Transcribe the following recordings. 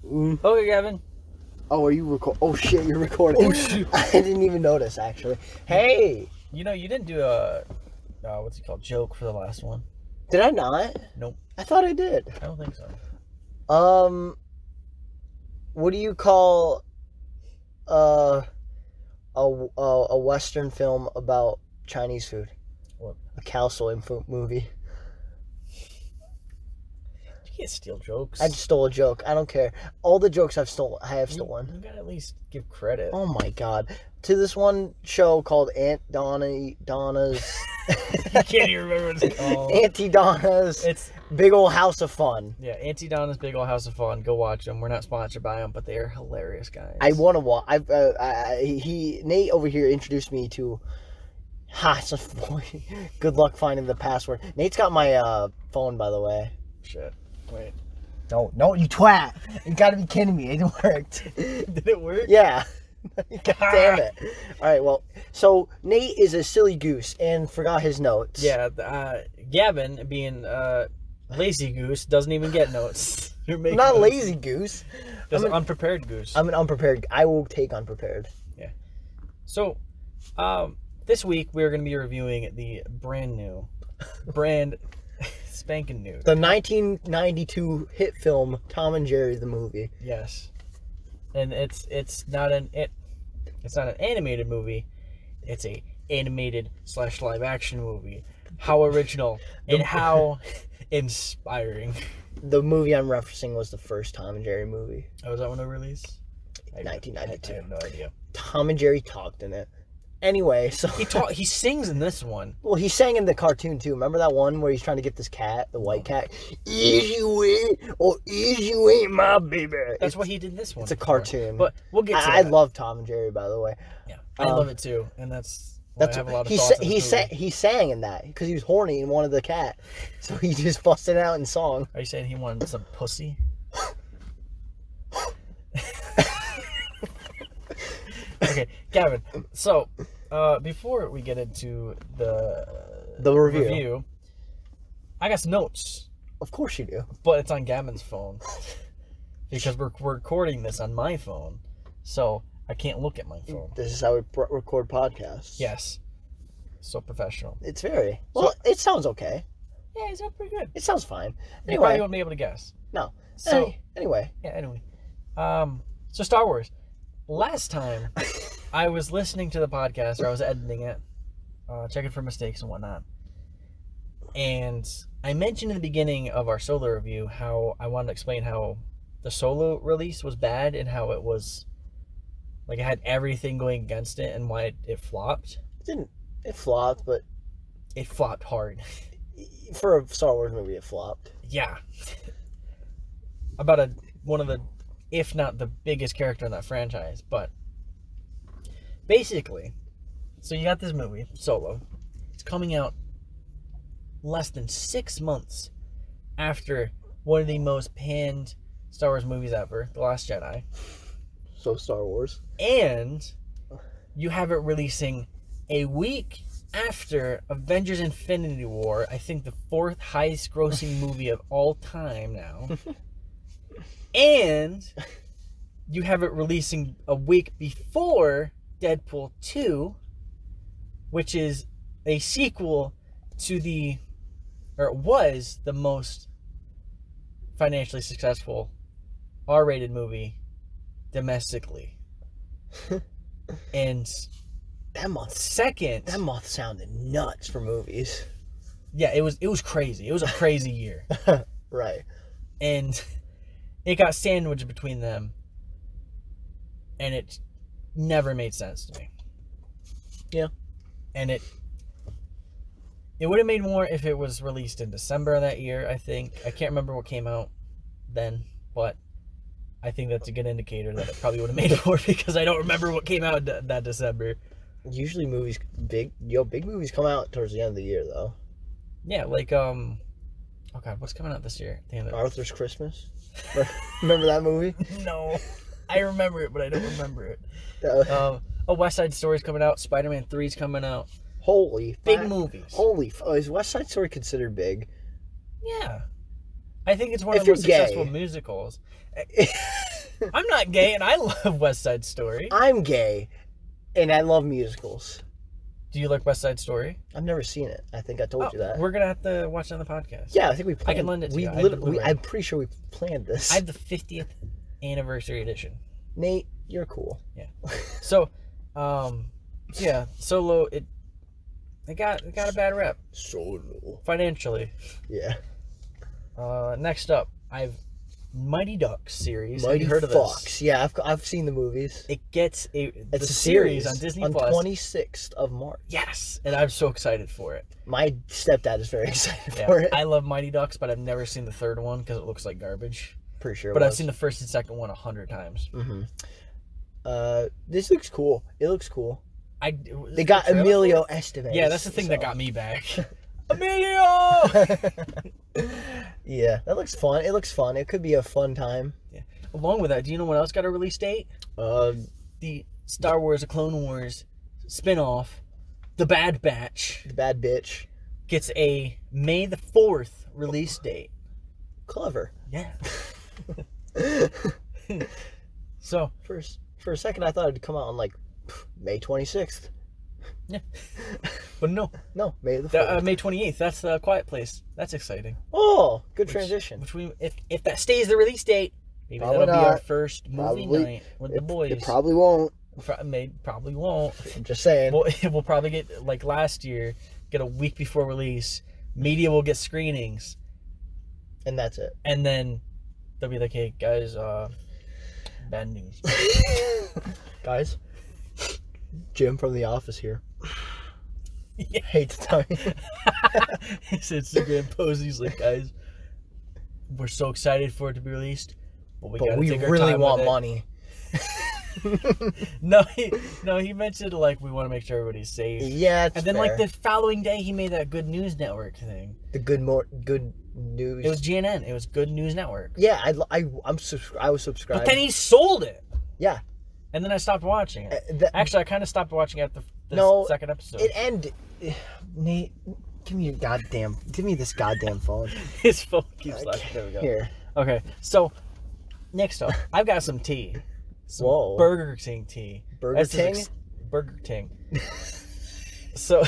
Okay, Gavin. Oh, are you Oh shit, you're recording. Oh shoot. I didn't even notice actually. Hey, You know, you didn't do a what's it called, joke for the last one. did I not? Nope. I thought I did. I don't think so. What do you call a Western film about Chinese food? What? A cow soy movie. You can't steal jokes. I just stole a joke. I don't care. All the jokes I have stolen. You gotta at least give credit. Oh my god. To this one show called Donna's You can't even remember what it's called. Auntie Donna's It's Big Old House of Fun. Yeah, Auntie Donna's Big Old House of Fun. Go watch them. We're not sponsored by them, but they are hilarious, guys. I want to watch. Nate over here introduced me to. Good luck finding the password. Nate's got my phone, by the way. Shit. Wait. No, you twat! You gotta be kidding me. It worked. Did it work? Yeah. God damn it. All right. Well, so Nate is a silly goose and forgot his notes. Yeah. Gavin, being lazy goose, doesn't even get notes. You're making I'm not notes. lazy goose. Just an unprepared goose. I'm an unprepared. I will take unprepared. Yeah. So, this week we're going to be reviewing the brand spanking new. The 1992 hit film Tom and Jerry the movie. Yes. And it's not an animated movie. It's a animated / live action movie. How original and how inspiring. The movie I'm referencing was the first Tom and Jerry movie. Oh, was that when it released? 1992. I have no idea. Tom and Jerry talked in it. Anyway, so He sings in this one. well, he sang in the cartoon too. Remember that one where he's trying to get this cat, the white cat? Is you ain't, or is you ain't my baby? That's what he did in this one. It's a cartoon. But we'll get to I that. love Tom and Jerry, by the way. Yeah, I love it too, and that's why I have a lot of thoughts on this movie. He sang in that because he was horny and wanted the cat, so he just busted out in song. Are you saying he wanted some pussy? Okay, Gavin. So, before we get into the review, I got some notes. Of course you do. But it's on Gavin's phone because we're recording this on my phone, so I can't look at my phone. This is how we record podcasts. Yes, so professional. It's very well. It sounds okay. Yeah, it sounds pretty good. It sounds fine. You probably wouldn't be able to guess. No. So anyway. Yeah. Anyway, so Star Wars. Last time, I was listening to the podcast, or I was editing it, checking for mistakes and whatnot. And I mentioned in the beginning of our Solo review how I wanted to explain how the Solo release was bad and how it was, like, it had everything going against it and why it flopped. It flopped, but it flopped hard. For a Star Wars movie, it flopped. Yeah. About one of the, if not the biggest character in that franchise. But basically, so you got this movie, Solo. It's coming out less than 6 months after one of the most panned Star Wars movies ever, The Last Jedi. So Star Wars. And you have it releasing a week after Avengers Infinity War, I think the 4th highest grossing movie of all time now. And you have it releasing a week before Deadpool 2, which is a sequel to it was the most financially successful R-rated movie domestically. And that month sounded nuts for movies. Yeah, it was crazy. It was a crazy year. Right. And it got sandwiched between them, and it never made sense to me. Yeah. And it would have made more if it was released in December of that year, I think. I can't remember what came out then, but I think that's a good indicator that it probably would have made more because I don't remember what came out that December. Usually big movies come out towards the end of the year, though. Yeah, like, oh God, what's coming out this year? Arthur's Christmas? Remember that movie? No. I remember it, but I don't remember it. West Side Story's coming out. Spider-Man 3's coming out. Big movies. Is West Side Story considered big? Yeah. I think it's one of the most successful musicals. I'm not gay, and I love West Side Story. I'm gay, and I love musicals. Do you like West Side Story? I've never seen it. I think I told you that. We're gonna have to watch it on the podcast. Yeah, I think we planned. I can lend it to you. I'm pretty sure we planned this. I have the 50th anniversary edition. Nate, you're cool. Yeah. So, yeah, Solo. It got a bad rep. Solo. Financially. Yeah. Next up, I've Mighty Ducks series. Mighty Have you heard of Fox. this? Yeah, I've seen the movies. It gets It's a series on Disney on Plus. 26th of March. Yes, and I'm so excited for it. My stepdad is very excited for it. I love Mighty Ducks, but I've never seen the third one because it looks like garbage. Pretty sure. But I've seen the first and second one 100 times. Mm-hmm. This looks cool. It looks cool. They got the Emilio Estevez. Yeah, that's the thing that got me back. Emilio! Yeah, that looks fun. It looks fun. It could be a fun time. Yeah. Along with that, do you know what else got a release date? The Star Wars: The Clone Wars spin-off, The Bad Batch. The Bad Bitch. Gets a May the 4th release date. Clever. Yeah. So for a second, I thought it'd come out on like May 26th. Yeah. But no, May the 4th. May 28th. That's the Quiet Place. That's exciting. Oh, good transition. If that stays the release date, maybe that'll be our first movie night with the boys. It probably won't. Probably won't. I'm just saying. We'll probably get, like last year, get a week before release. Media will get screenings. And that's it. And then they'll be like, hey, guys, bad news. Guys, Jim from The Office here. Yeah. Hate to tell you. His Instagram post, he's like, guys, we're so excited for it to be released, but we really want money. No, he mentioned like we want to make sure everybody's safe. Yeah, it's and then fair. like the following day, he made that Good News Network thing. The good news. It was GNN. It was Good News Network. Yeah, I was subscribed. But then he sold it. Yeah. And then I stopped watching it. Actually, I kind of stopped watching it at the second episode. It ended. Nate, give me this goddamn phone. His phone keeps laughing. There we go. Here. Okay, so next up, I've got some tea. Whoa. Burger King tea. Burger King? Burger King. So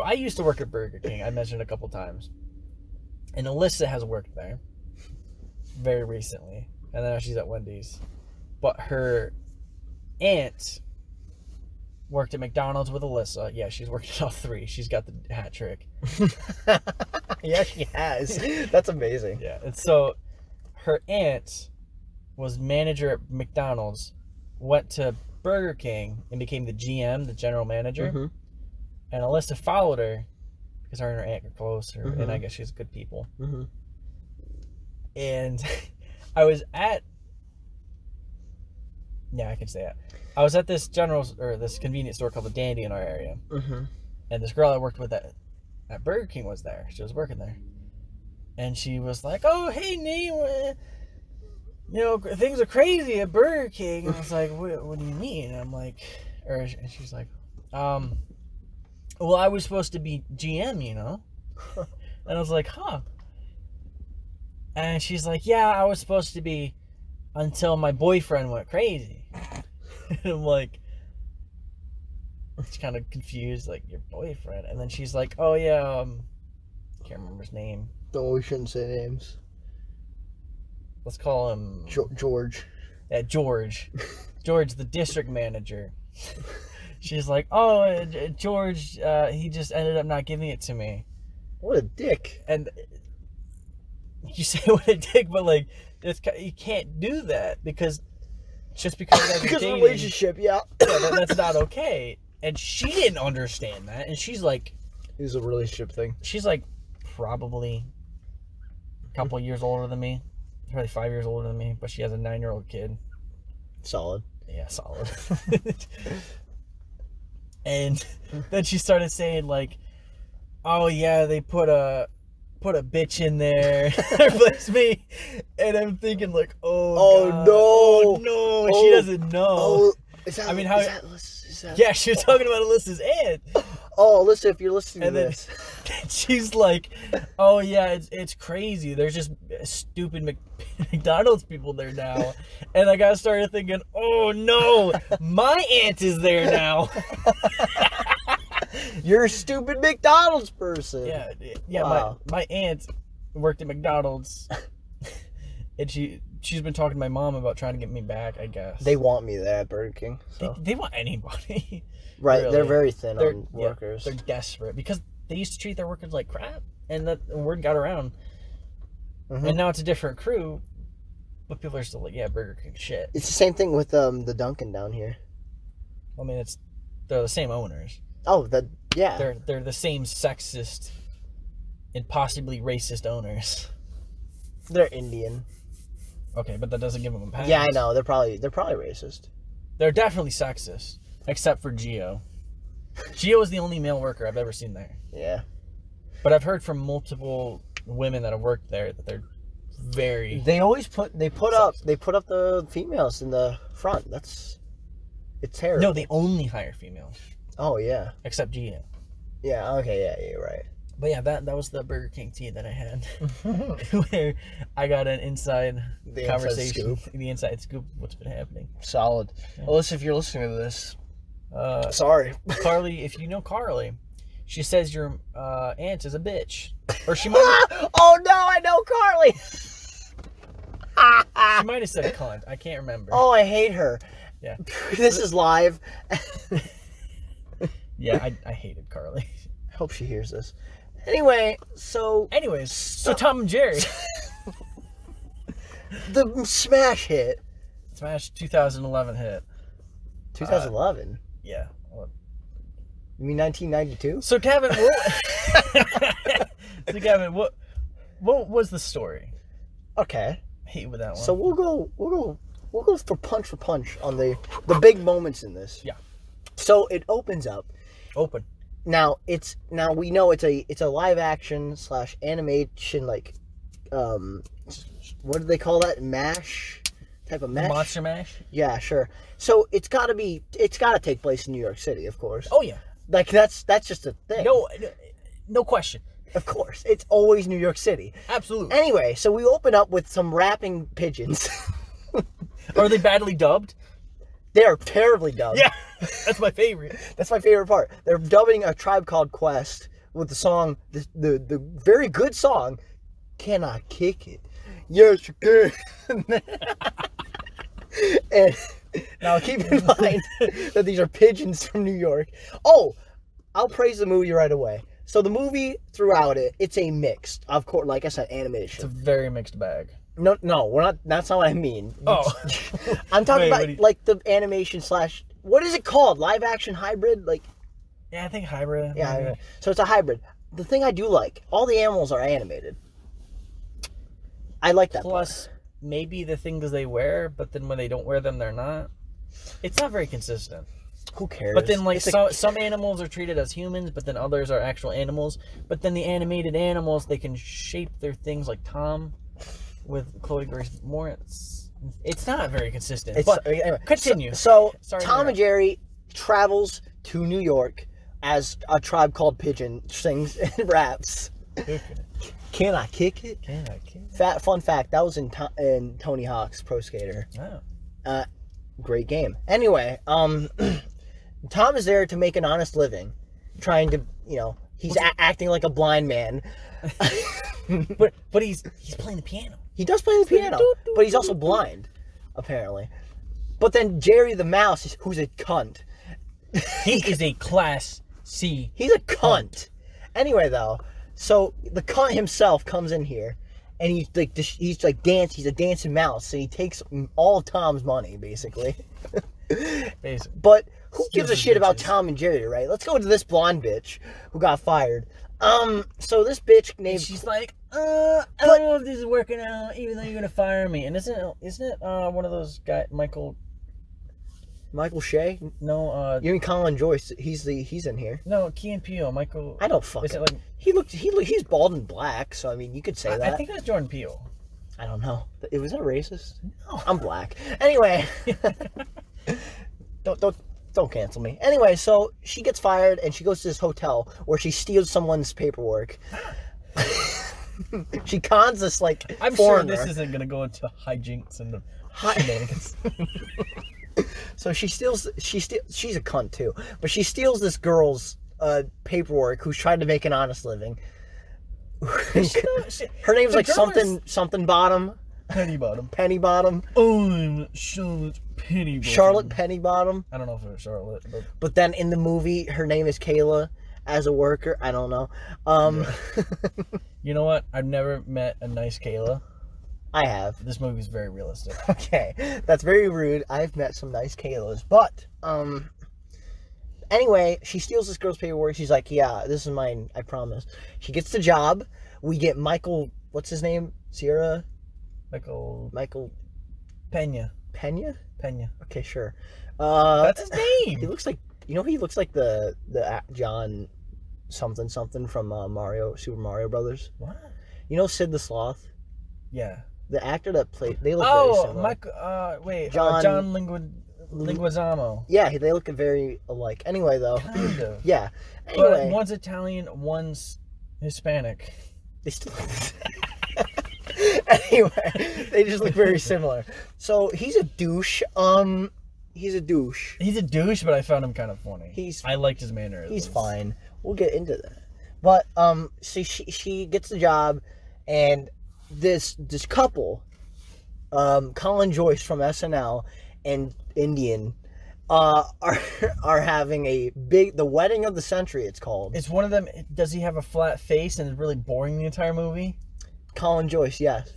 I used to work at Burger King. I mentioned a couple times. And Alyssa has worked there very recently. And now she's at Wendy's. But her aunt worked at McDonald's with Alyssa. Yeah, she's worked at all three. She's got the hat trick. Yeah, she has. That's amazing. Yeah. And so her aunt was manager at McDonald's, went to Burger King and became the GM, the general manager. Mm-hmm. And Alyssa followed her because her and her aunt are close, Mm-hmm. and I guess she's good people. Mm-hmm. And I was at, yeah, I can say it. I was at this this convenience store called the Dandy in our area. Mm-hmm. And this girl I worked with at Burger King was there. She was working there. And she was like, oh, hey, Nate, things are crazy at Burger King. And I was like, what do you mean? And I'm like, and she's like, well, I was supposed to be GM, And I was like, huh. And she's like, yeah, I was supposed to be until my boyfriend went crazy. And I'm like, she's kind of confused, like, your boyfriend. And then she's like, oh, yeah, can't remember his name. No, we shouldn't say names. Let's call him George. Yeah, George. George, the district manager. She's like, oh, George, he just ended up not giving it to me. What a dick. And you say what a dick, but like, you can't do that because just because you guys are dating, relationship, yeah. That's not okay. And she didn't understand that. And she's like, it was a relationship thing. She's like probably a couple years older than me. Probably 5 years older than me, but she has a 9-year-old kid. Solid. Yeah, solid. And then she started saying like, oh yeah, they put a bitch in there to replace me. And I'm thinking like, oh God. No, she doesn't know. Is that, I mean, is that yeah, she was talking about Alyssa's aunt. Oh, Alyssa, if you're listening And to then this. she's like, "Oh yeah, it's crazy. There's just stupid McDonald's people there now." And I got started thinking, "Oh no, my aunt is there now." You're a stupid McDonald's person. Yeah. Wow. My aunt worked at McDonald's, and she's been talking to my mom about trying to get me back. I guess They want me there at Burger King. So. they want anybody. Right, Really. they're very thin on workers. They're desperate because they used to treat their workers like crap, and the word got around. Mm-hmm. And now it's a different crew, but people are still like, "Yeah, Burger King shit." It's the same thing with the Dunkin' down here. I mean, they're the same owners. Oh, yeah. They're the same sexist and possibly racist owners. They're Indian. Okay, but that doesn't give them a pass. Yeah, I know. They're probably racist. They're definitely sexist, except for Gio. Gio is the only male worker I've ever seen there. Yeah. But I've heard from multiple women that have worked there that they're very. They always put up the females in the front. It's terrible. No, they only hire females. Oh yeah. Except Gio. Yeah. Okay. Yeah. You're right. But yeah, that was the Burger King tea that I had, where I got an inside conversation, the inside scoop of what's been happening. Solid. Yeah. Well, listen, if you're listening to this, sorry, Carly. If you know Carly, she says your aunt is a bitch, or she might. Oh no, I know Carly. She might have said cunt. I can't remember. Oh, I hate her. Yeah. This is live. Yeah, I hated Carly. I hope she hears this. Anyways, so Tom and Jerry. The smash hit. Smash 2011 hit. 2011? Yeah. You mean 1992? So Kevin, what was the story? Okay. I hate with that one. So we'll go for punch on the big moments in this. Yeah. So it opens up. Open. Now we know it's a live action / animation, like what do they call that? Mash type of mash? Monster Mash? Yeah, sure. So it's gotta take place in New York City, of course. Oh yeah. Like that's just a thing. No question. Of course. It's always New York City. Absolutely. Anyway, so we open up with some rapping pigeons. Are they badly dubbed? They are terribly dubbed. Yeah. That's my favorite. That's my favorite part. They're dubbing A Tribe Called Quest with the song, the very good song, Can I Kick It? Yes, you can. And now keep in mind that these are pigeons from New York. Oh, I'll praise the movie right away. So the movie, throughout it's a mixed, of course, like I said, animation. It's a very mixed bag. No, we're not. That's not what I mean. Oh. I'm talking about like the animation / what is it called? Live action hybrid? Like. Yeah, I think hybrid. Yeah, maybe. So it's a hybrid. The thing I do like, all the animals are animated. I like that. Plus, maybe the things they wear, but then when they don't wear them, they're not. It's not very consistent. Who cares? But then, like, some animals are treated as humans, but then others are actual animals. But then the animated animals, they can shape their things, like Tom with Chloe Grace Moretz. It's not very consistent. But anyway, continue. So Tom and Jerry travels to New York as A Tribe Called Pigeon sings and raps. Can I kick it? Can I kick it? Fun fact, that was in Tony Hawk's Pro Skater. Oh. Great game. Anyway, Tom is there to make an honest living, trying to, he's acting like a blind man. but he's playing the piano. He does play the piano, but he's also blind, apparently. But then Jerry the Mouse, who's a cunt. He is a Class C. He's a cunt. Anyway, though, so the cunt himself comes in here, and he's a dancing mouse, and he takes all of Tom's money, basically. But who gives a shit about Tom and Jerry, right? Let's go to this blonde bitch who got fired. So this bitch named... She's like, I don't know if this is working out, even though you're gonna fire me. And isn't it one of those guys, Michael Shea? No, you mean Colin Joyce? He's in here. No, Key and Peele. Michael. I don't fucking. Like, he's bald and black, so I mean you could say that. I think that's Jordan Peele. I don't know. Was that racist? No, I'm black. Anyway, don't Don't cancel me. Anyway, so she gets fired and she goes to this hotel where she steals someone's paperwork. She cons this like I'm foreigner. sure this isn't gonna go into hijinks and shenanigans. So she's a cunt too, but she steals this girl's paperwork who's trying to make an honest living. Her name's like something Bottom. Penny Bottom. Penny Bottom. Oh, Charlotte Penny Bottom. Charlotte Penny Bottom. I don't know if it was Charlotte, but then in the movie, her name is Kayla as a worker. I don't know. You know what? I've never met a nice Kayla. I have. This movie's very realistic. Okay, that's very rude. I've met some nice Kaylas, but anyway, she steals this girl's paperwork. She's like, "Yeah, this is mine. I promise." She gets the job. We get Michael. What's his name? Sierra. Michael. Pena. Pena. Okay, sure. That's his name. He looks like he looks like the John something from Super Mario Brothers. What? You know Sid the Sloth? Yeah. The actor that played. They look very similar. John Leguizamo. Yeah, they look very alike. Anyway, though. Kind of. Yeah. Anyway, but one's Italian, one's Hispanic. They still. Anyway, they just look very similar. So he's a douche. He's a douche. He's a douche, but I found him kind of funny. I liked his mannerisms. He's fine. We'll get into that. But so she gets the job, and this couple, Colin Joyce from SNL and Indian, are having the wedding of the century. It's called. It's one of them. Does he have a flat face and is really boring the entire movie? Colin Joyce, yes.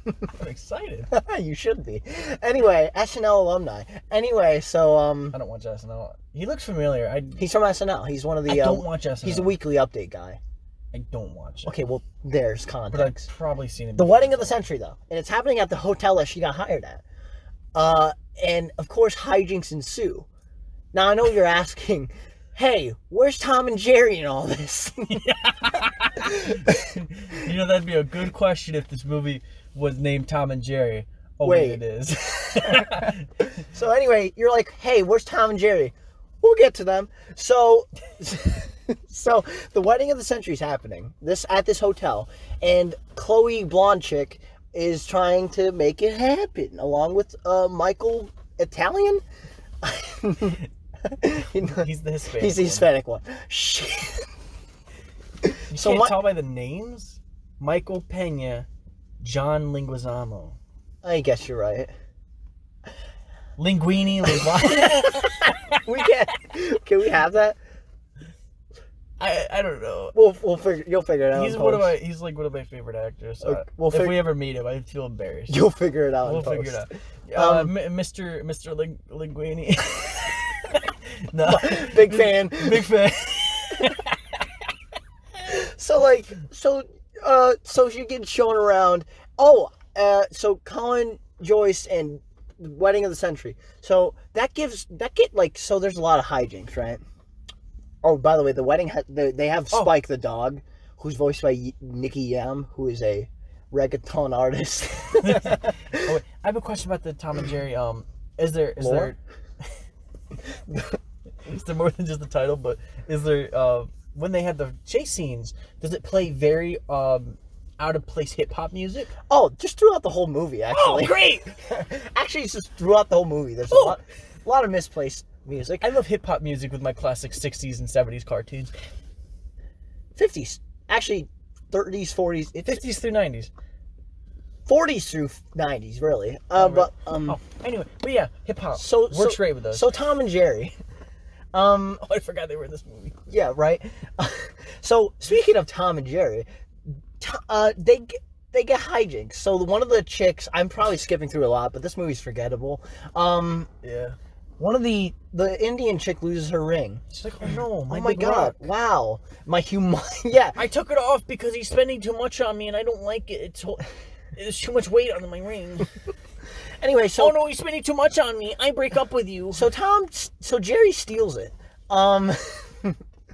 I'm excited. You should be. Anyway, SNL alumni. Anyway, so I don't watch SNL. He looks familiar. He's from SNL. He's one of the. I don't watch SNL. He's a weekly update guy. I don't watch it. Okay, well, there's context. But I've probably seen it. The wedding of the century, though, and it's happening at the hotel that she got hired at. And of course, hijinks ensue. Now I know you're asking, hey, where's Tom and Jerry in all this? You know, that'd be a good question if this movie was named Tom and Jerry. Oh, wait, it is. So anyway, you're like, hey, where's Tom and Jerry? We'll get to them. So the wedding of the century is happening at this hotel, and Chloe blonde chick is trying to make it happen along with Michael Italian. He's the Hispanic. He's the Hispanic one. Shit. You can't tell by the names? Michael Pena, John Leguizamo. I guess you're right. Linguini. Can we have that? I don't know. You'll figure it out. He's like one of my favorite actors. So if we ever meet him, I feel embarrassed. You'll figure it out. We'll figure it out. Mr. Linguini. No, big fan. Big fan. So she gets shown around. So Colin Joyce and the wedding of the century. So there's a lot of hijinks, right? Oh, by the way, the wedding they have Spike the dog, who's voiced by Nicky Yam, who is a reggaeton artist. I have a question about the Tom and Jerry. Is there more than just the title? But is there when they had the chase scenes? Does it play very out of place hip hop music? Oh, just throughout the whole movie, actually. Oh, great! Actually, it's just throughout the whole movie. There's a lot of misplaced music. I love hip hop music with my classic 60s and 70s cartoons. 50s. Actually, 30s, 40s. 50s through 90s. 40s through 90s, really. Anyway, but yeah, hip hop works great with those. So Tom and Jerry. I forgot they were in this movie. Yeah, right. So speaking of Tom and Jerry, they get hijinks. So one of the chicks, I'm probably skipping through a lot, but this movie's forgettable. Yeah. One of the Indian chick loses her ring. She's like, oh no, oh my god, wow, yeah. I took it off because he's spending too much on me, and I don't like it. There's too much weight on my ring. Anyway, so oh no, he's spending too much on me. I break up with you. So Jerry steals it.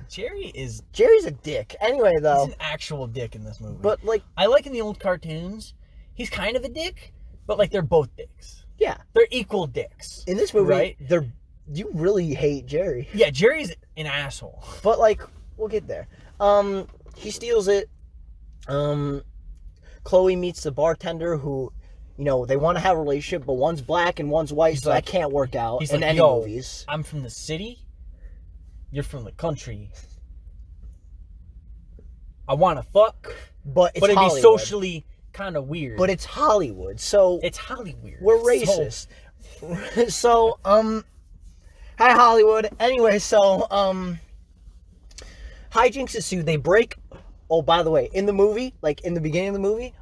Jerry's a dick. Anyway, though, he's an actual dick in this movie. But I like in the old cartoons, he's kind of a dick, but they're both dicks. Yeah, they're equal dicks. In this movie, right? they're You really hate Jerry. Yeah, Jerry's an asshole. But, like, we'll get there. He steals it. Chloe meets the bartender who, you know, they want to have a relationship, but one's black and one's white, so that can't work out in any movies. I'm from the city. You're from the country. I want to fuck. But it'd be socially kind of weird. But it's Hollywood, so... It's Hollywood. We're racist. So, hi, Hollywood. Anyway, so, hijinks ensue. They break... Oh, by the way, in the movie, like, in the beginning of the movie,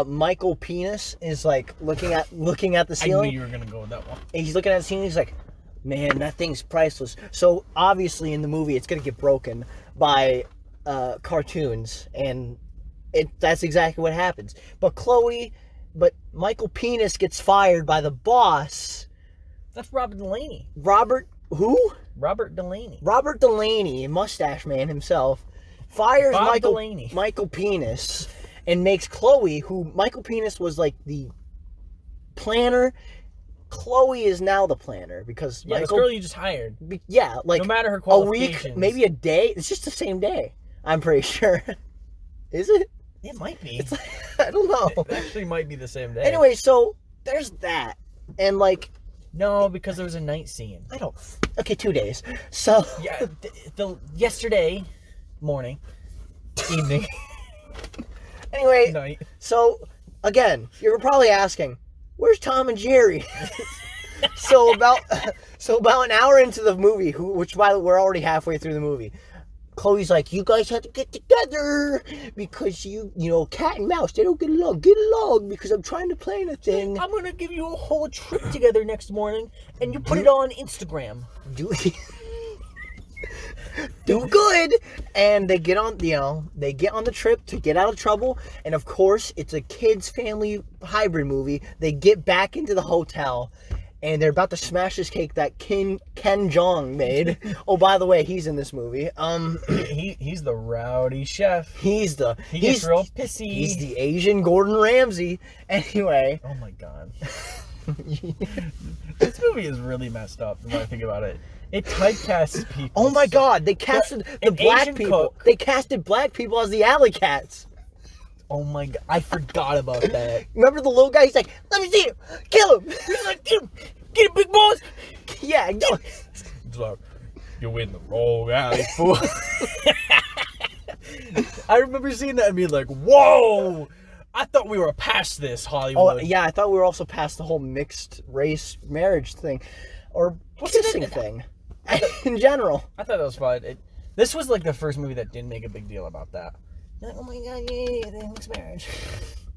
Michael Penis is, like, looking at the ceiling. I knew you were going to go with that one. And he's looking at the ceiling, he's like, man, that thing's priceless. So, obviously, in the movie, it's going to get broken by cartoons, and that's exactly what happens. But Michael Penis gets fired by the boss. That's Robert Delaney. Robert, who? Robert Delaney. Robert Delaney, Mustache Man himself, fires Delaney. Michael Penis and makes Chloe, who Michael Penis was like the planner. Chloe is now the planner because this girl you just hired. Yeah, like no matter her qualifications. A week, maybe a day. It's just the same day. I'm pretty sure. Is it? It might be. It's like, I don't know. It actually might be the same day. Anyway, so there's that, and like. No, because there was a night scene. I don't. Okay, 2 days. So yeah, yesterday morning, evening. Anyway, night. So again, you're probably asking, where's Tom and Jerry? so about an hour into the movie, which by the way, we're already halfway through the movie. Chloe's like, you guys have to get together because you know, cat and mouse, they don't get along. Get along because I'm trying to plan a thing. I'm going to give you a whole trip together next morning and you put it on Instagram. Do good. And they get on, they get on the trip to get out of trouble. And of course, it's a kids family hybrid movie. They get back into the hotel. And they're about to smash this cake that Ken Jeong made. Oh, by the way, he's in this movie. He's the rowdy chef. He gets real pissy. He's the Asian Gordon Ramsay. Anyway. Oh my god. This movie is really messed up when I think about it. It typecasts people. Oh my god, they casted the black Asian people. cook. They casted black people as the alley cats. Oh my god, I forgot about that. Remember the little guy? He's like, let me see him. Kill him. He's like, get him, big boss. Yeah, I know. It's like, you're in the wrong alley, fool. I remember seeing that and being like, whoa, I thought we were past this, Hollywood. Oh, yeah, I thought we were also past the whole mixed race marriage thing. Or kissing thing. In general. I thought that was fun. This was like the first movie that didn't make a big deal about that. You're like, oh my god, yeah, they mixed marriage.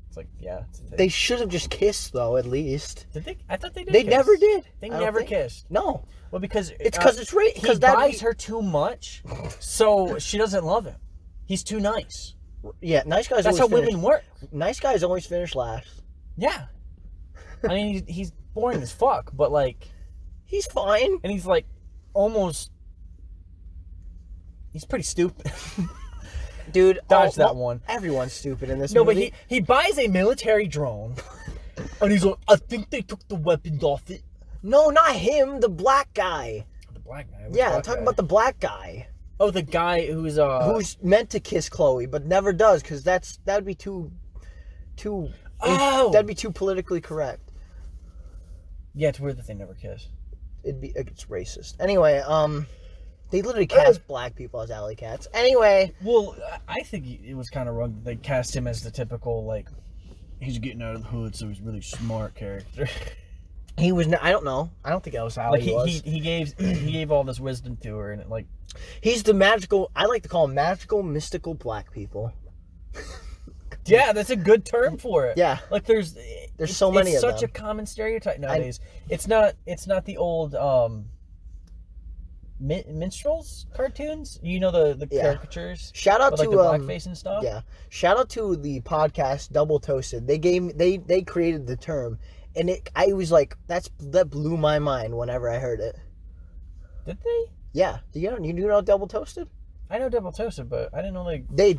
It's like, yeah. They should have just kissed, though, at least. Did they? I thought they did. They never did. They never kissed. No. Well, because it's because it's right. He buys her too much, so she doesn't love him. He's too nice. Yeah, nice guys. That's how women work. Nice guys always finish last. Yeah. I mean, he's boring as fuck, but like, he's fine, and he's like almost. He's pretty stupid. Dude, dodge that one. Everyone's stupid in this movie. No, but he buys a military drone, and he's like, I think they took the weapons off it. No, not him. The black guy. The black guy? Yeah, I'm talking about the black guy. Oh, the guy who's meant to kiss Chloe, but never does, because that'd be too. Oh, that'd be too politically correct. Yeah, it's weird that they never kiss. It's racist. Anyway, they literally cast black people as alley cats. Anyway. Well, I think it was kind of wrong that they cast him as the typical, like, he's getting out of the hood, so he's really smart character. He was. I don't know. I don't think that was how he was. He gave all this wisdom to her, and it like. He's the magical. I like to call them magical, mystical black people. Yeah, that's a good term for it. Yeah, like there's so many of them. It's such a common stereotype nowadays. It's not the old minstrels cartoons. You know the caricatures. Shout out to like the blackface and stuff. Yeah. Shout out to the podcast Double Toasted. They created the term, and I was like, that blew my mind whenever I heard it. Did they? Yeah. You know Double Toasted? I know Double Toasted, but I didn't know they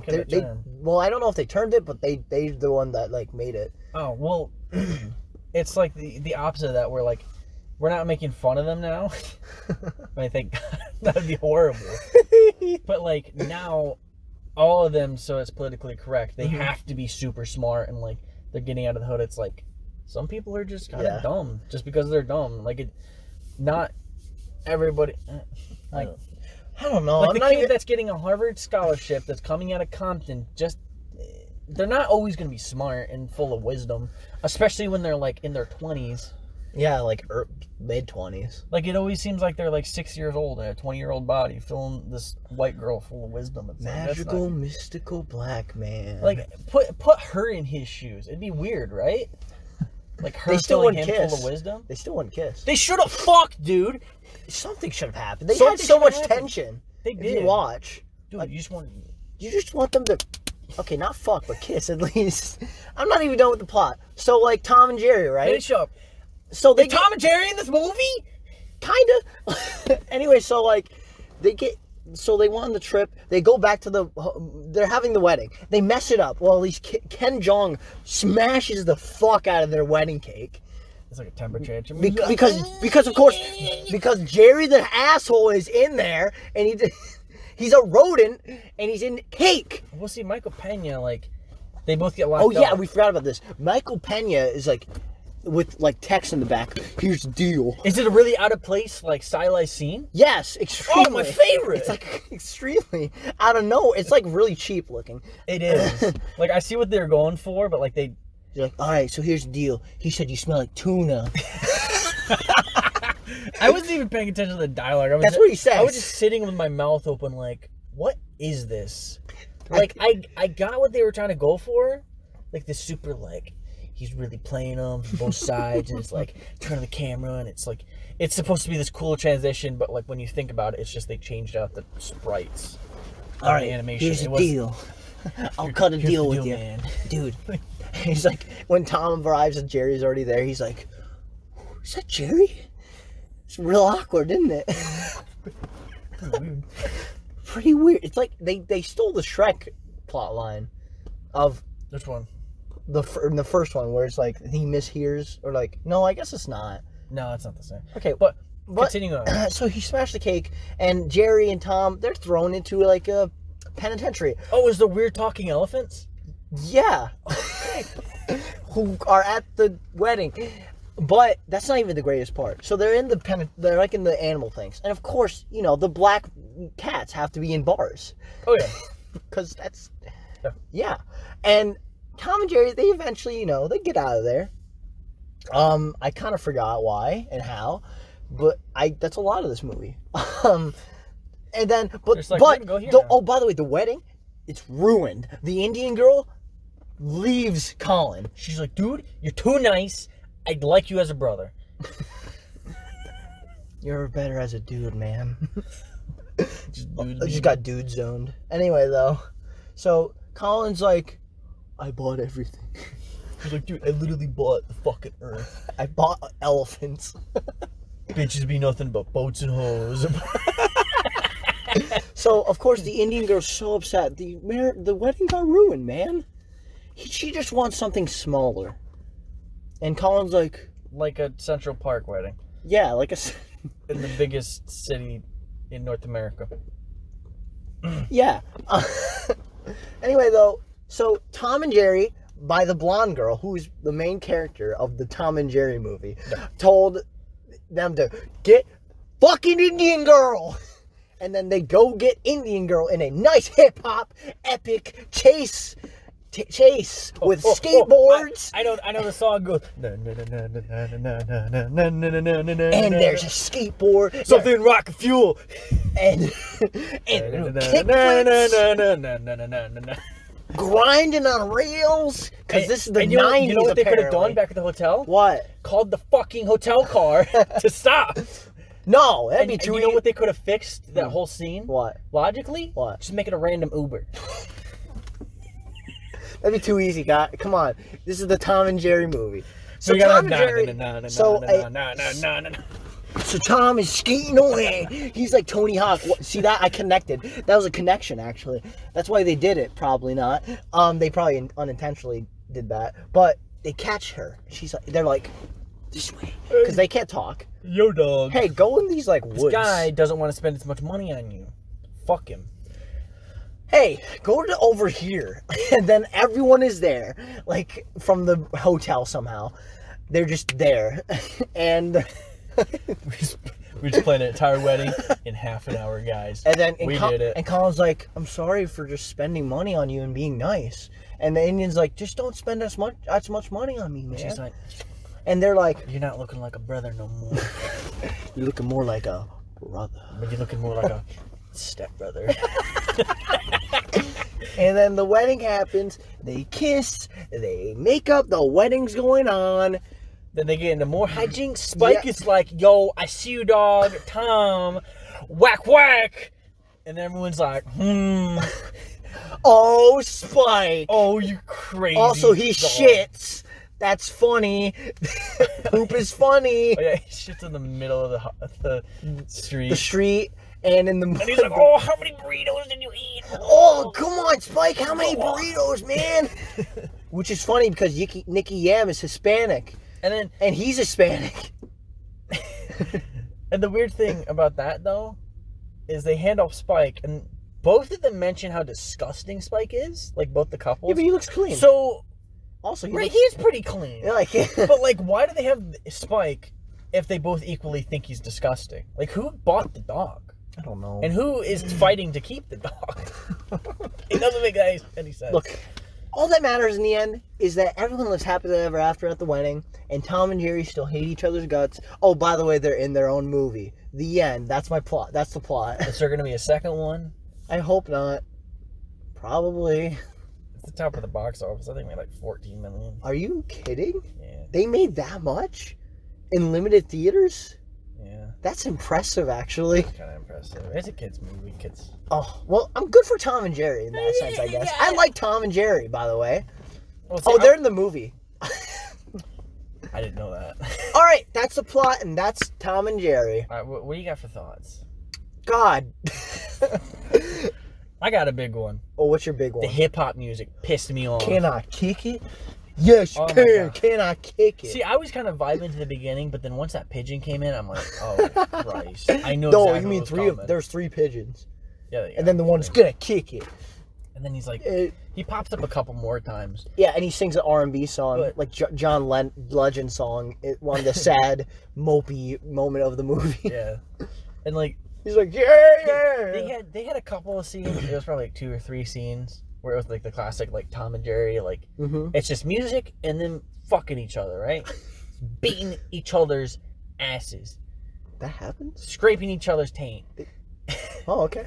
well, I don't know if they turned it, but they're the one that like made it. Oh well, it's like the opposite of that, where like we're not making fun of them now. I think that would be horrible. But like now, all of them, so it's politically correct, they have to be super smart and like they're getting out of the hood. It's like some people are just kind of dumb just because they're dumb. Like not everybody. Like I don't know. Like the kid that's getting a Harvard scholarship that's coming out of Compton, they're not always going to be smart and full of wisdom, especially when they're like in their 20s. Yeah, like mid-20s. Like it always seems like they're like 6 years old in a 20-year-old body, filling this white girl full of wisdom. It's magical, like, mystical black man. Like put her in his shoes. It'd be weird, right? Like her filling him full of wisdom. They still wouldn't kiss. They should have fucked, dude. Something should have happened. They had so much tension. They did. If you watch, dude, like, you just want them to. Okay, not fuck, but kiss at least. I'm not even done with the plot. So like Tom and Jerry, right? Finish up. So they Tom and Jerry in this movie? Kinda. Anyway, so like they went on the trip. They go back to they're having the wedding. They mess it up. Well, at least Ken Jeong smashes the fuck out of their wedding cake. It's like a temper tantrum. Because of course, because Jerry the asshole is in there and he's a rodent and he's in cake. We'll see Michael Pena, like they both get locked up. Oh yeah, we forgot about this. Michael Pena is like with like text in the back. Here's the deal. Is it a really out of place, like stylized scene? Yes, extremely. Oh, my favorite. It's like extremely out of nowhere. It's like really cheap looking. It is. Like I see what they're going for, but like they're like, all right, so here's the deal. He said you smell like tuna. I wasn't even paying attention to the dialogue. That's what he says. I was just sitting with my mouth open, like, what is this? Like I got what they were trying to go for, like this super like. He's really playing them from both sides, and it's like turning the camera, and it's like it's supposed to be this cool transition, but like when you think about it, it's just they changed out the sprites. All right, the animation. Here's the deal. I'll cut a deal with you, man. Dude. He's like, when Tom arrives and Jerry's already there, he's like, "Is that Jerry?" It's real awkward, isn't it? Pretty weird. It's like they stole the Shrek plot line of which one? In the first one, where it's like he mishears, or like, no, I guess it's not. No, it's not the same. Okay, but continue on. So he smashed the cake, and Jerry and Tom, they're thrown into like a penitentiary. Oh, is the weird talking elephants? Yeah, who are at the wedding. But that's not even the greatest part. So they're in they're like in the animal things, and of course, you know, the black cats have to be in bars. Oh yeah, because that's yeah, and. Tom and Jerry, they eventually, you know, they get out of there. I kind of forgot why and how, but that's a lot of this movie. And then, oh, by the way, the wedding, it's ruined. The Indian girl leaves Colin. She's like, dude, you're too nice. I'd like you as a brother. You're better as a dude, man. Just got dude zoned. Anyway, though, so Colin's like, I bought everything. He's like, dude, I literally bought the fucking earth. I bought elephants. Bitches be nothing but boats and hoes. So, of course, the Indian girl's so upset. The wedding got ruined, man. She just wants something smaller. And Colin's like... Like a Central Park wedding. Yeah, like a... In the biggest city in North America. Yeah. Anyway, though... So, Tom and Jerry, by the blonde girl, who's the main character of the Tom and Jerry movie, told them to get fucking Indian girl. And then they go get Indian girl in a nice hip-hop, epic chase with skateboards. I know the song goes... And there's a skateboard. Something rock and fuel. And kickflips. Grinding on rails, because this is the 90s. You know what they could have done back at the hotel? What? Called the fucking hotel car to stop. No, that'd be too easy. You know what they could have fixed that whole scene? What? Logically? What? Just make it a random Uber. That'd be too easy, guys. Come on. This is the Tom and Jerry movie. So Tom and Jerry... So Tom is skating away. He's like Tony Hawk. See that? I connected. That was a connection, actually. That's why they did it. Probably not. They probably unintentionally did that. But they catch her. They're like, this way. Because they can't talk. Yo, dog. Hey, go in these, like, woods. This guy doesn't want to spend as much money on you. Fuck him. Hey, go to over here. And then everyone is there. Like, from the hotel somehow. They're just there. And... we just planned an entire wedding in half an hour, guys. And then we did it. And Colin's like, I'm sorry for just spending money on you and being nice. And the Indian's like, just don't spend as much money on me, man. She's like, and they're like, you're not looking like a brother no more. You're looking more like a brother. But you're looking more like a stepbrother. And then the wedding happens. They kiss. They make up. The wedding's going on. Then they get into more hijinks. Spike is like, yo, I see you, dog. Tom. Whack, whack. And everyone's like, Oh, Spike. Oh, you crazy. Also, he dog. shits. That's funny. Poop is funny. Oh, yeah, he shits in the middle of the street. The street. And in the And he's like, oh, how many burritos did you eat? Oh, come on, Spike. How many burritos, man? Which is funny because Nicky Yam is Hispanic. And he's Hispanic. And the weird thing about that, though, is they hand off Spike, and both of them mention how disgusting Spike is. Like, both the couples. Yeah, but he looks clean. So, also, he is pretty clean. Yeah, like, but, like, why do they have Spike if they both equally think he's disgusting? Like, who bought the dog? I don't know. And who is fighting to keep the dog? It doesn't make any sense. Look, all that matters in the end is that everyone lives happily ever after at the wedding, and Tom and Jerry still hate each other's guts. Oh, by the way, they're in their own movie. The end. That's my plot. That's the plot. Is there going to be a second one? I hope not. Probably. It's the top of the box office. I think we made like 14 million. Are you kidding? Yeah. They made that much? In limited theaters? Yeah. That's impressive, actually. Kind of impressive. It's a kid's movie. Kids. Oh, well, I'm good for Tom and Jerry in that sense, I guess. I like Tom and Jerry, by the way. Well, see, they're in the movie. I didn't know that. All right, that's the plot, and that's Tom and Jerry. All right, what do you got for thoughts? God. I got a big one. Oh, what's your big one? The hip-hop music pissed me off. Can I kick it? Yes, you can. Can I kick it? See, I was kind of vibing to the beginning, but then once that pigeon came in, I'm like, oh, Christ. I know No, exactly you mean what was coming. there's 3 pigeons. Yeah, and then the one's gonna kick it. And then he's like, he pops up a couple more times. Yeah, and he sings an R&B song, but, like John Legend song, one of the sad, mopey moment of the movie. Yeah. And like, he's like, yeah. They had a couple of scenes. It was probably like 2 or 3 scenes where it was like the classic, like Tom and Jerry, like it's just music and then fucking each other, right? Beating each other's asses. That happens? Scraping each other's taint. Oh, okay.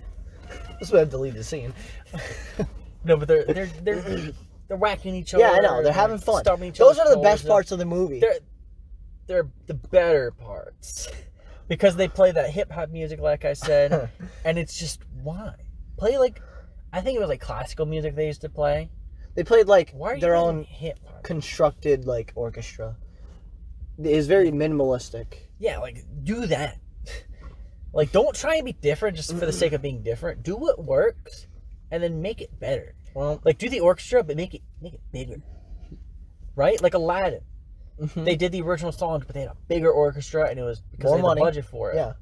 That's why I deleted the scene. No, but they're whacking each other. Yeah, I know. They're having fun. Those are the best parts of the movie. They're the better parts. Because they play that hip-hop music, like I said, and it's just, why? Play, like, I think it was, like, classical music they used to play. They played, like, their own hip-hop constructed, like, orchestra. It is very minimalistic. Yeah, like, do that. Like, don't try and be different just for the sake of being different. Do what works, and then make it better. Well, like, do the orchestra, but make it bigger. Right? Like Aladdin. They did the original songs, but they had a bigger orchestra, and it was because they had the budget for it. Yeah.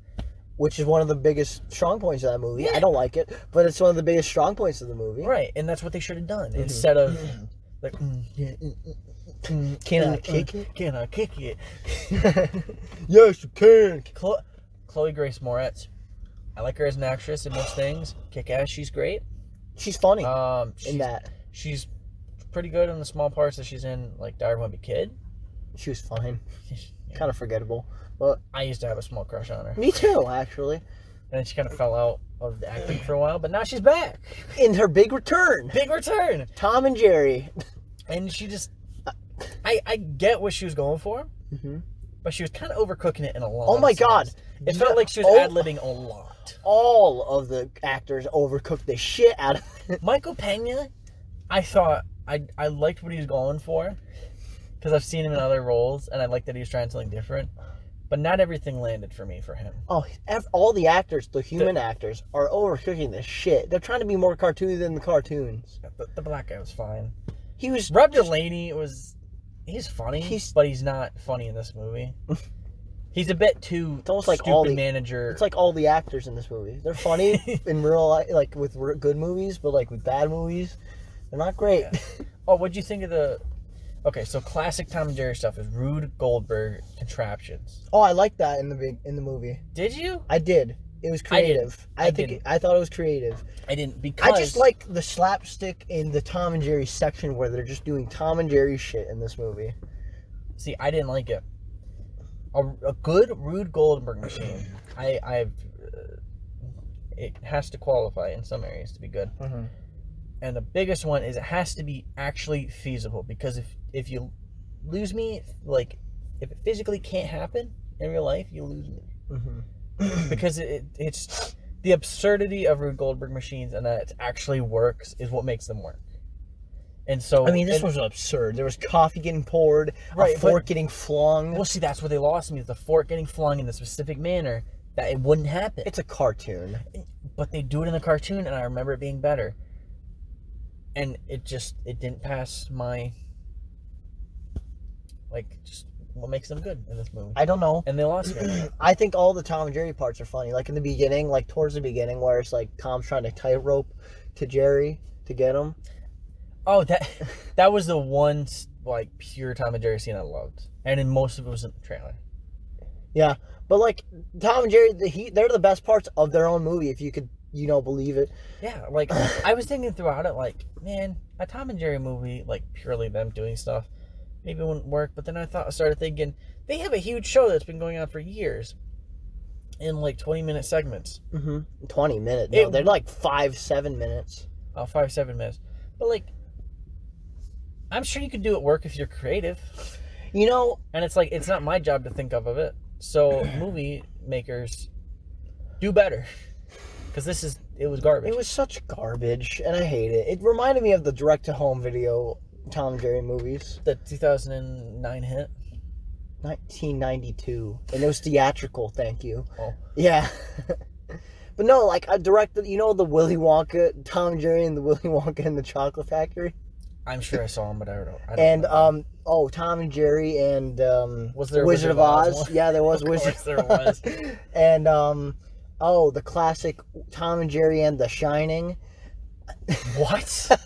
Which is one of the biggest strong points of that movie. Yeah. I don't like it, but it's one of the biggest strong points of the movie. Right, and that's what they should have done. Instead of, like, can I kick it? Can I kick it? Yes, you can. Chloe Grace Moretz. I like her as an actress in most things. Kick-ass, she's great. She's funny in that. She's pretty good in the small parts that she's in, like Diary of a Wimpy Kid. She was fine. Yeah. Kind of forgettable. But I used to have a small crush on her. Me too, actually. And then she kind of fell out of the acting for a while, but now she's back. In her big return. Big return. Tom and Jerry. And she just... I get what she was going for, but she was kind of overcooking it in a lot. Oh my God. It felt like she was ad-libbing a lot. All of the actors overcooked the shit out of it. Michael Pena, I thought... I liked what he was going for. Because I've seen him in other roles, and I like that he was trying something different. But not everything landed for me for him. Oh, all the actors, the human actors, are overcooking the shit. They're trying to be more cartoony than the cartoons. The black guy was fine. He was... Rob Delaney he's funny, but he's not funny in this movie. He's a bit too almost like stupid manager. It's like all the actors in this movie. They're funny in real life, like with good movies, but like with bad movies, they're not great. Yeah. Oh, what'd you think of the... Okay, so classic Tom and Jerry stuff is Rube Goldberg contraptions. Oh, I like that in the movie. Did you? I did. It was creative. I thought it was creative. I didn't, because... I just like the slapstick in the Tom and Jerry section where they're just doing Tom and Jerry shit in this movie. See, I didn't like it. A good Rube Goldberg machine, it has to qualify in some areas to be good. Mm-hmm. And the biggest one is it has to be actually feasible, because if you lose me, like, if it physically can't happen in real life, you lose me. Mm-hmm. Because it's the absurdity of Rube Goldberg machines and that it actually works is what makes them work. And so... I mean, this was absurd. There was coffee getting poured, a fork getting flung. Well, see, that's where they lost me, is the fork getting flung in the specific manner that it wouldn't happen. It's a cartoon. But they do it in the cartoon, and I remember it being better. And it didn't pass my... Like, just what makes them good in this movie. I don't know. And they lost me. I think all the Tom and Jerry parts are funny. Like in the beginning, like towards the beginning, where it's like Tom's trying to tightrope to Jerry to get him. Oh, that was the one, like, pure Tom and Jerry scene I loved. And then most of it was in the trailer. Yeah. But, like, Tom and Jerry, they're the best parts of their own movie, if you could, believe it. Yeah, like, I was thinking throughout it, like, man, a Tom and Jerry movie, like, purely them doing stuff, maybe it wouldn't work. But then I started thinking, they have a huge show that's been going on for years in, like, 20-minute segments. Mm-hmm. 20 minutes. No, they're, like, 5-7 minutes. Oh, 5-7 minutes. But, like, I'm sure you could do it work if you're creative. And it's like, it's not my job to think of it. So movie makers do better. Because it was garbage. It was such garbage, and I hate it. It reminded me of the direct-to-home video Tom and Jerry movies. The 2009 hit? 1992. And it was theatrical, thank you. Oh. Yeah. But no, like, I directed, the Willy Wonka, Tom and Jerry and the Willy Wonka and the Chocolate Factory? I'm sure I saw them, but I don't know. Tom and Jerry and was there Wizard of Oz? Yeah, there was Wizard. Of course there was. And the classic Tom and Jerry and The Shining. What?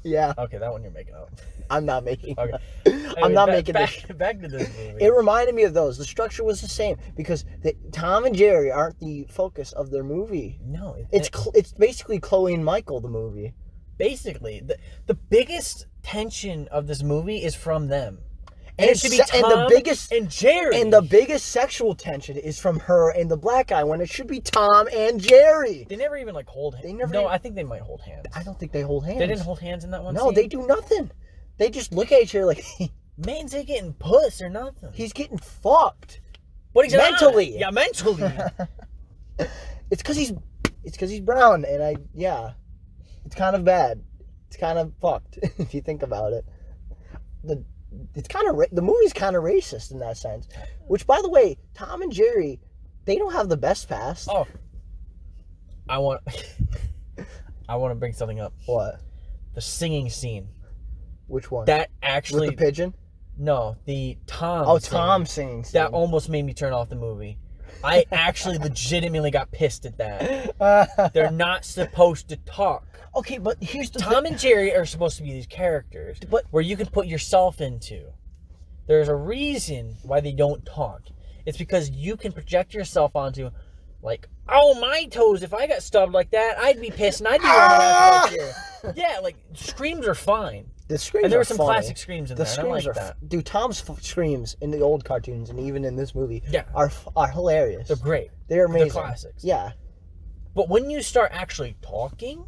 Yeah. Okay, that one you're making up. I'm not making. Okay. Anyway, I'm not making this. Back to this movie. It reminded me of those. The structure was the same because Tom and Jerry aren't the focus of their movie. No, it's basically Chloe and Michael, the movie. Basically, the biggest tension of this movie is from them. And it should be Tom and Jerry. And the biggest sexual tension is from her and the black guy when it should be Tom and Jerry. They never even, like, hold hands. I think they might hold hands. I don't think they hold hands. They didn't hold hands in that one scene? No, they do nothing. They just look at each other like... Man's ain't getting puss or nothing. He's getting fucked. But he's mentally. Not. Yeah, mentally. It's because he's brown, and it's kind of bad. It's kind of fucked if you think about it. The movie's kind of racist in that sense. Which, by the way, Tom and Jerry, they don't have the best past. Oh, I want to bring something up. What? The singing scene. Which one? That actually... With the pigeon? No, the Tom. Oh, Tom singing. That almost made me turn off the movie. I actually legitimately got pissed at that. They're not supposed to talk. Okay, but here's the Tom and Jerry are supposed to be these characters where you can put yourself into. There's a reason why they don't talk. It's because you can project yourself onto, like, oh, my toes, if I got stubbed like that, I'd be pissed and I'd be running after that chair. Yeah, like, screams are fine. The screams and there are were some funny. Classic screams in there. Screams I like that. Dude, Tom's screams in the old cartoons and even in this movie yeah. are hilarious. They're great. They're amazing. They're classics. Yeah. But when you start actually talking,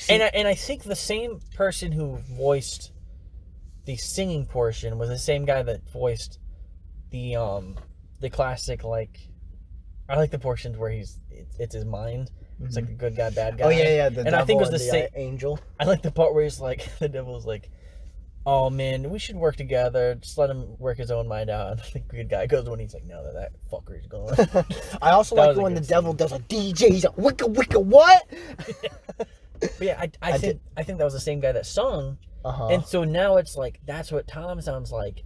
and I think the same person who voiced the singing portion was the same guy that voiced the classic, like, I like the portions where it's his mind. It's like the good guy, bad guy. Oh yeah, the and devil I think it was the same angel. I like the part where he's like, the devil's like, "Oh man, we should work together. Just let him work his own mind out." And the good guy goes when he's like, "No, that fucker's going." I also like when the devil does a DJ. He's like, "Wicca, wicca, what?" But yeah, I think that was the same guy that sung. Uh-huh. And so now it's like that's what Tom sounds like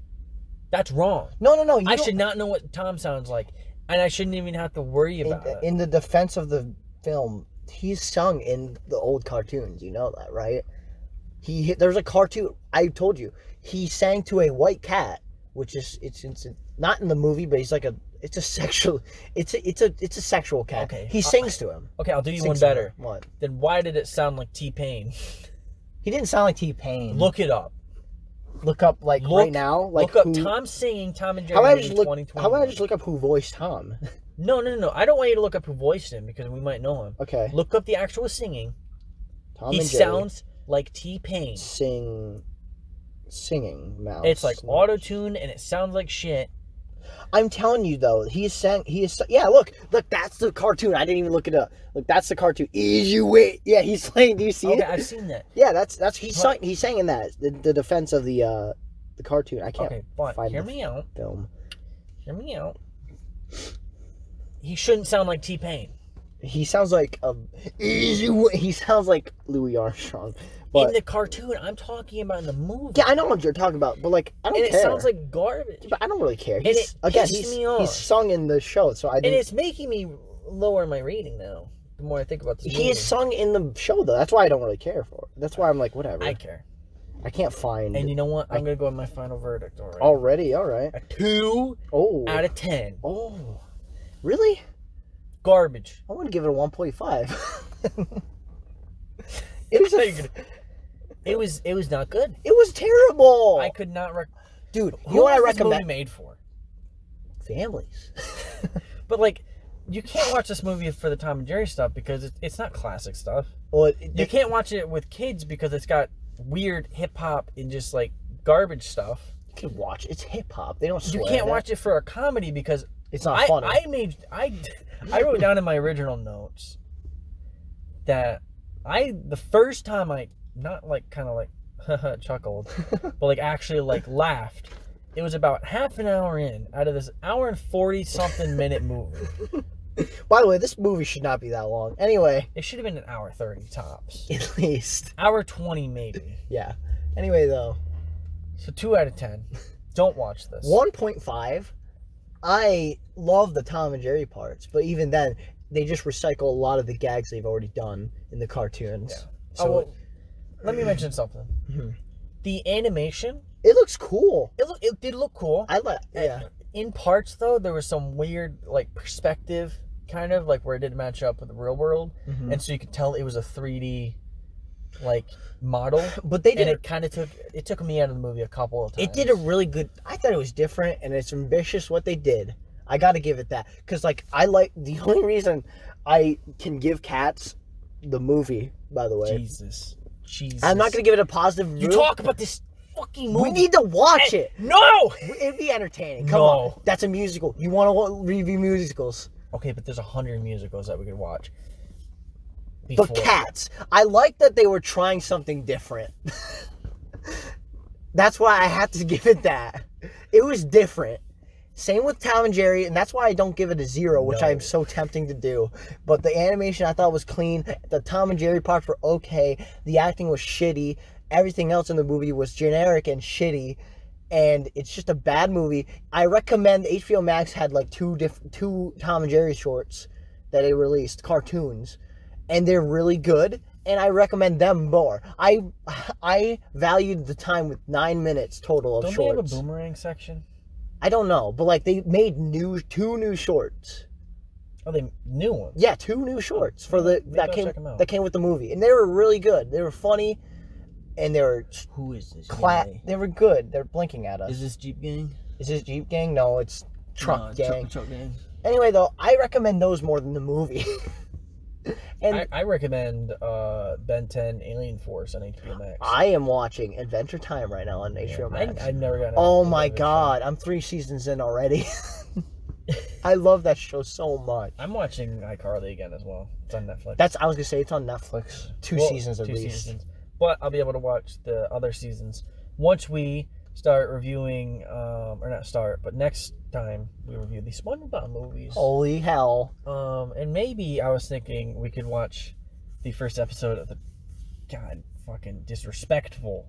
That's wrong. No. I should not know what Tom sounds like, and I shouldn't even have to worry about it. In the defense of the film, he's sung in the old cartoons. You know that, right? There's a cartoon. I told you he sang to a white cat, which is it's not in the movie, but he's like it's a sexual cat. Okay, he sings to him. Okay, I'll do you one better. What? Then why did it sound like T-Pain? He didn't sound like T-Pain. Look it up. Look up right now. Like look up Tom singing Tom and Jerry in 2020. How about I just look up who voiced Tom? No. I don't want you to look up who voiced him because we might know him. Okay. Look up the actual singing. Tom he and Jerry sounds like T-Pain. Singing mouse. It's like auto-tune and it sounds like shit. I'm telling you though, yeah, look, that's the cartoon. I didn't even look it up. Look, that's the cartoon. Easy way. Yeah, he's playing. Do you see it? Okay, I've seen that. Yeah, that's he sang in that. The defense of the cartoon. I can't find Hear me out. Film. Hear me out. He shouldn't sound like T-Pain. He sounds like he sounds like Louis Armstrong. But in the cartoon, I'm talking about in the movie. Yeah, I know what you're talking about, but like I don't care. And it sounds like garbage. But I don't really care. He's sung in the show, so I didn't... And it's making me lower my rating now. The more I think about this movie. He is sung in the show though. That's why I don't really care for it. That's why I'm like whatever. I care. I can't find. And you know what? I'm gonna go with my final verdict already. Already, all right. A 2 out of 10. Oh, really? Garbage. I want to give it a 1.5. It was not good. It was terrible. I could not Dude, who was this movie made for? Families. But like, you can't watch this movie for the Tom and Jerry stuff because it's not classic stuff. Well, you can't watch it with kids because it's got weird hip hop and just like garbage stuff. You can watch it. It's hip hop. They don't swear. You can't watch it for a comedy because it's not funny. I wrote down in my original notes that the first time I not like kind of like chuckled, but like actually like laughed. It was about half an hour in out of this hour and 40-something minute movie. By the way, this movie should not be that long. Anyway. It should have been an hour 30 tops. At least. Hour 20 maybe. Yeah. Anyway, though. So 2 out of 10. Don't watch this. 1.5. I love the Tom and Jerry parts, but even then, they just recycle a lot of the gags they've already done in the cartoons. Yeah. So let me mention something. Mm-hmm. The animation. It looks cool. It did look cool. Yeah. In parts, though, there was some weird, like, perspective, kind of, like, where it didn't match up with the real world. Mm-hmm. And so you could tell it was a 3D, like, model. But they did... It took me out of the movie a couple of times. It did a really good... I thought it was different, and it's ambitious what they did. I gotta give it that. Because, like, the only reason I can give Cats the movie, by the way... Jesus. I'm not gonna give it a positive review. You talk about this... fucking movie. We need to watch it. No! It'd be entertaining. Come on. That's a musical. You want to review musicals. Okay, but there's 100 musicals that we could watch. But Cats. I like that they were trying something different. That's why I had to give it that. It was different. Same with Tom and Jerry, and that's why I don't give it a 0, which I'm so tempting to do. But the animation I thought was clean. The Tom and Jerry parts were okay. The acting was shitty. Everything else in the movie was generic and shitty, and it's just a bad movie. I recommend HBO Max had like two Tom and Jerry shorts that they released, cartoons, and they're really good, and I recommend them more. I valued the time with 9 minutes total of shorts. Don't they have a boomerang section? I don't know, but like they made two new shorts. Oh, they new ones? Yeah, 2 new shorts that came with the movie, and they were really good. They were funny. And they were... Who is this? They were good. They're blinking at us. Is this Jeep Gang? Is this Jeep Gang? No, it's Truck Gang. Truck Gang. Anyway, though, I recommend those more than the movie. And I recommend Ben 10 Alien Force on HBO Max. I am watching Adventure Time right now on HBO Max. I've never gotten... Oh my god, I'm 3 seasons in already. I love that show so much. I'm watching iCarly again as well. It's on Netflix. I was going to say, it's on Netflix. 2 seasons at least. Seasons. But I'll be able to watch the other seasons once we start reviewing, or not start, but next time we review the SpongeBob movies. Holy hell. And maybe I was thinking we could watch the first episode of the, fucking disrespectful,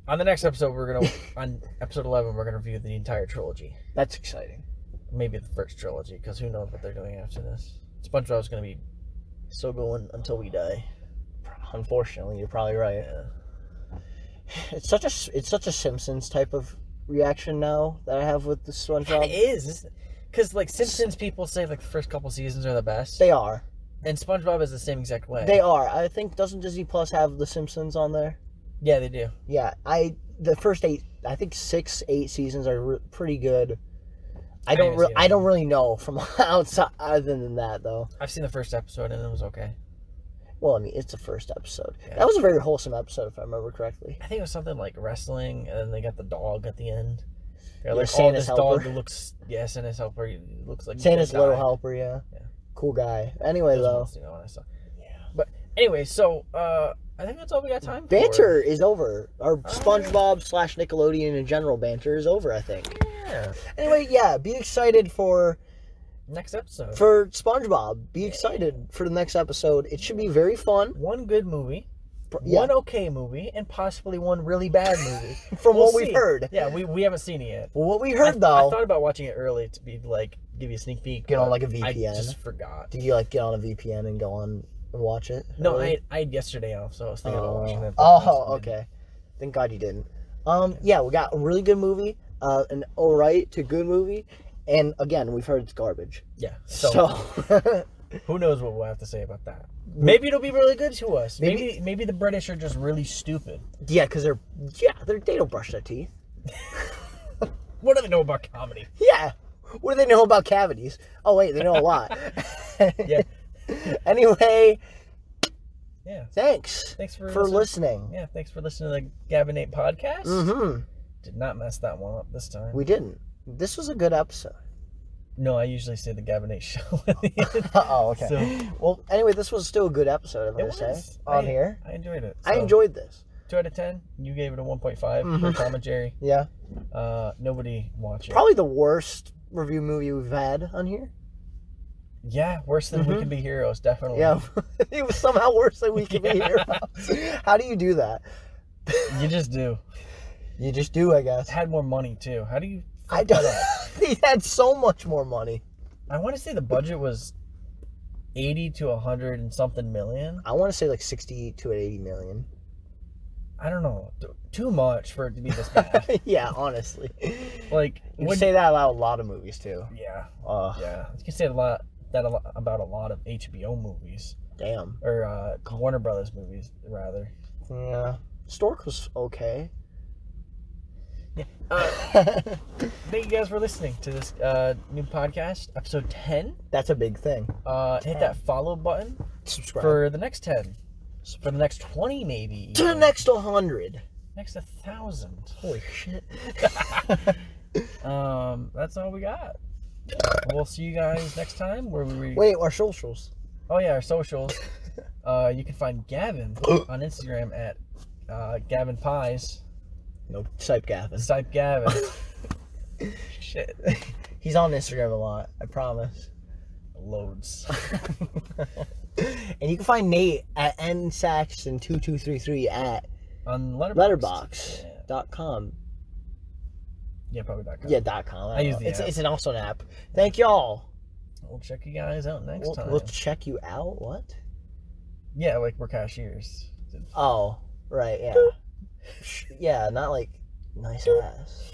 On the next episode, on episode 11, we're gonna review the entire trilogy. That's exciting. Maybe the first trilogy, because who knows what they're doing after this. SpongeBob's gonna be still going until we die. Unfortunately, you're probably right. Yeah. It's such a Simpsons type of reaction now that I have with the SpongeBob. It is, because like Simpsons people say like the first couple seasons are the best. They are, and SpongeBob is the same exact way. They are. I think doesn't Disney Plus have the Simpsons on there? Yeah, they do. Yeah, the first 8, I think 6, 8 seasons are pretty good. I don't really know from outside other than that though. I've seen the first episode and it was okay. Well, I mean, it's the first episode. Yeah. That was a very wholesome episode, if I remember correctly. I think it was something like wrestling, and then they got the dog at the end. They're Yeah, like, Santa's this helper. dog looks, Santa's helper. He looks like Santa's he's gonna little die. helper, yeah. Yeah. Cool guy. Anyway, though. Yeah. But anyway, so I think that's all we got time for. Banter is over. Our SpongeBob / Nickelodeon in general banter is over, I think. Yeah. Anyway, yeah, be excited for Next episode. For SpongeBob. Be excited for the next episode. It should be very fun. One good movie, Yeah. one okay movie, and possibly one really bad movie. From We'll what we've see. heard. Yeah, we haven't seen it yet. Well, what we heard, I though... thought about watching it early to be like, give you a sneak peek. Get on, but like, a VPN. I just forgot. Did you, like, get on a VPN and go on and watch it? No, Really? I had yesterday off, so I was thinking about watching it. Okay. Thank God you didn't. Yeah, we got a really good movie, an alright to good movie, and again, we've heard it's garbage. Yeah. So, Who knows what we'll have to say about that? Maybe it'll be really good to us. Maybe the British are just really stupid. yeah, because they don't brush their teeth. What do they know about comedy? Yeah. What do they know about cavities? Oh wait, they know a lot. Yeah. Anyway, Yeah. thanks for listening. Yeah, thanks for listening to the Gav and Nate Podcast. Mm-hmm. Did not mess that one up this time. We didn't. This was a good episode. No, I usually say the Gav and Nate show at the end. Oh, okay. So, Well, anyway, this was still a good episode, I'm going to say, on here. I enjoyed it. I So, enjoyed this. 2 out of 10. You gave it a 1.5 for Tom and Jerry. Yeah. Nobody watched it. Probably the worst review movie we've had on here. Yeah, worse than We Can Be Heroes, definitely. Yeah. It was somehow worse than We Can Be Heroes. How do you do that? You just do. You just do, I guess. It had more money, too. How do you... I don't. He had so much more money. I want to say the budget was 80 to 100 and something million. I want to say like 60 to 80 million. I don't know. Too much for it to be this bad. Yeah, honestly. Like, You can say that about a lot of movies too. Yeah. Uh, Yeah. You can say about a lot of HBO movies. Damn. Or Warner Brothers movies, rather. Yeah. Stork was okay. Yeah. Thank you guys for listening to this new podcast, episode 10. That's a big thing. Hit that follow button Subscribe. for the next 10. For the next 20, maybe. To the even. next 100. Next 1,000. Holy shit. That's all we got. We'll see you guys next time. Wait, our socials. Oh yeah, our socials. You can find Gavin on Instagram at Gavin Pies. No, type Gavin. Type Gavin. Shit. He's on Instagram a lot, I promise. Loads. And you can find Nate at nsaxton2233 at On letterbox.com. Yeah, probably .com. Yeah, .com. I use the app. It's also an app. Thank y'all. We'll check you guys out next time. We'll check you out? What? Yeah, like we're cashiers. Oh, right, yeah. Yeah, not like nice ass.